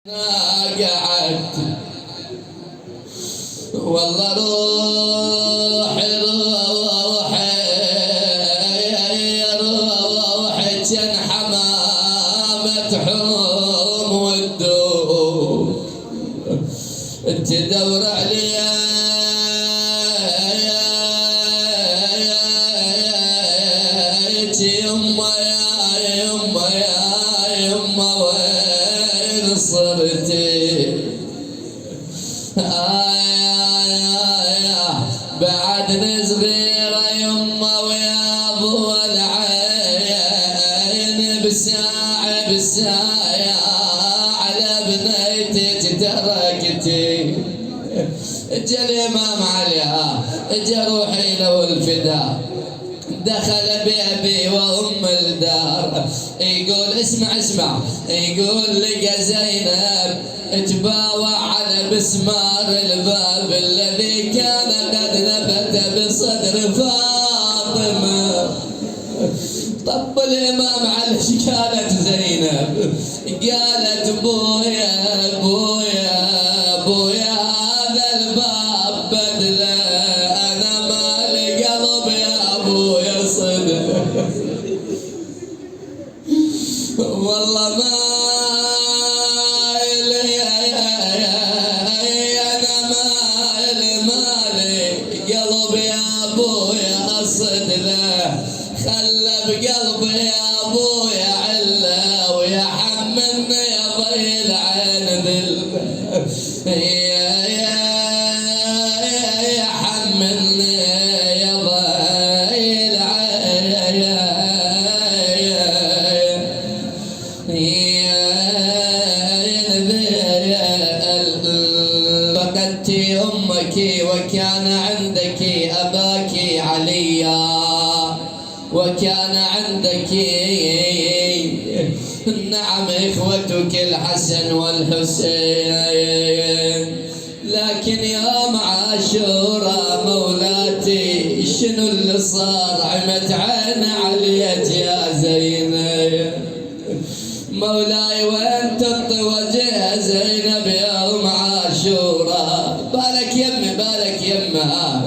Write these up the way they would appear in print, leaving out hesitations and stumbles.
قعدت والله روحي كان حمامة حوم والدور تدور عليا يما يا يما وين صرتي بعدني صغيرة يما ويا ابو العين بالساعة على بنيتك تركتي اجا الامام عليها اجا روحي له الفداء دخل بأبي وأم الدار يقول اسمع يقول لقى زينب تباوع على بسمار الباب الذي كان قد نبت بصدر فاطمة. طب الإمام على ايش قالت زينب؟ قالت بويا هذا الباب بدله أنا مالي قلب يا أبويا صدق والله ما إلي أنا مالي قلب يا أبويا صدق خلى بقلبي يا أبويا عله ويا حملني يا ضي العين ذل يا حملني يا ضي العين فقدت أمك وكان عندك أباك عليا وكان عندك نعم إخوتك الحسن والحسين. لكن يوم عاشوراء مولاتي شنو اللي صار؟ عمت عين عليك يا زينب مولاي وين تطي وجه زينب يوم عاشوراء؟ بالك يمه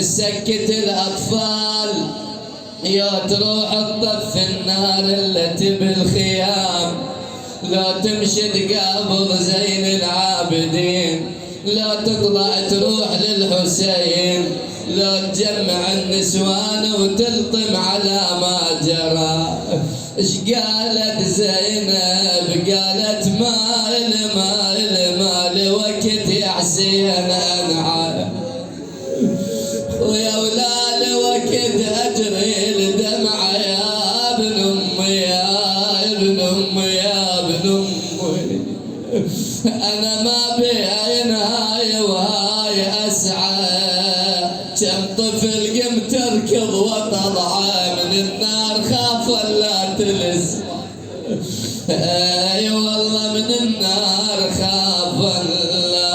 سكت الأطفال يا تروح تطفي النار التي بالخيام لو تمشي تقابل زين العابدين لو تطلع تروح للحسين لو تجمع النسوان وتلطم على ما جرى. ايش قالت زينب؟ قالت مال وقت يا حسين انعى ويا ولاد وقت اجري الدمعة يا ابن امي يا ابن امي انا ما بي نهاية وهاي اسعى كم طفل قمت تركض وطلع من النار خاف ولا تلز اي والله من النار خاف ولا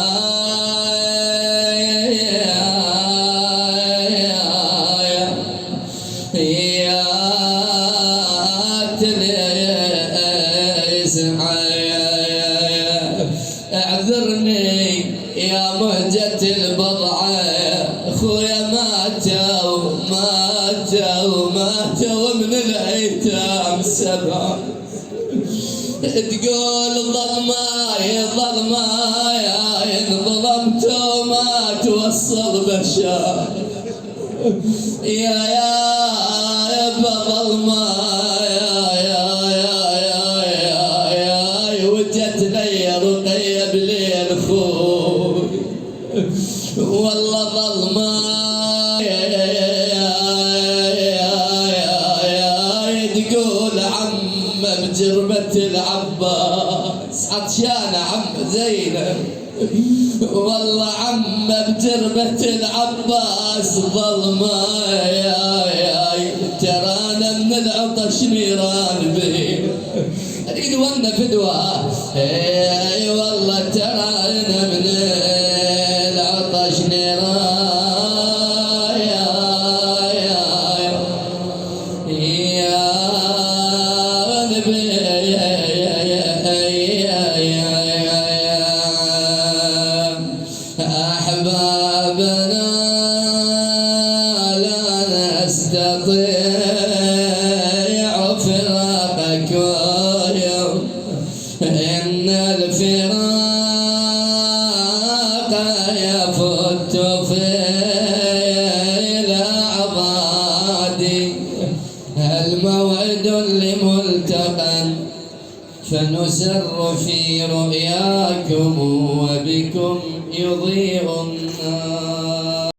اعذرني يا مهجة البضعة اخويا ماتوا من الايتام 7 تقول ظلماي ان ظلمتوا ما توصل بشار يا بظلماي وجت لي رقية بليل خوي والله ظلماي تقول عم بجربة العباس عطشان عم زينب والله عم بجربة العباس ظلماي ترانا من العطش نيران بي اريد وانا فدوى اي والله ترانا من العطش نيران يا نبي أستطيع فراقكم إن الفراق يفت في الأعضاد الموعد لملتقى فنسر في رؤياكم وبكم يضيء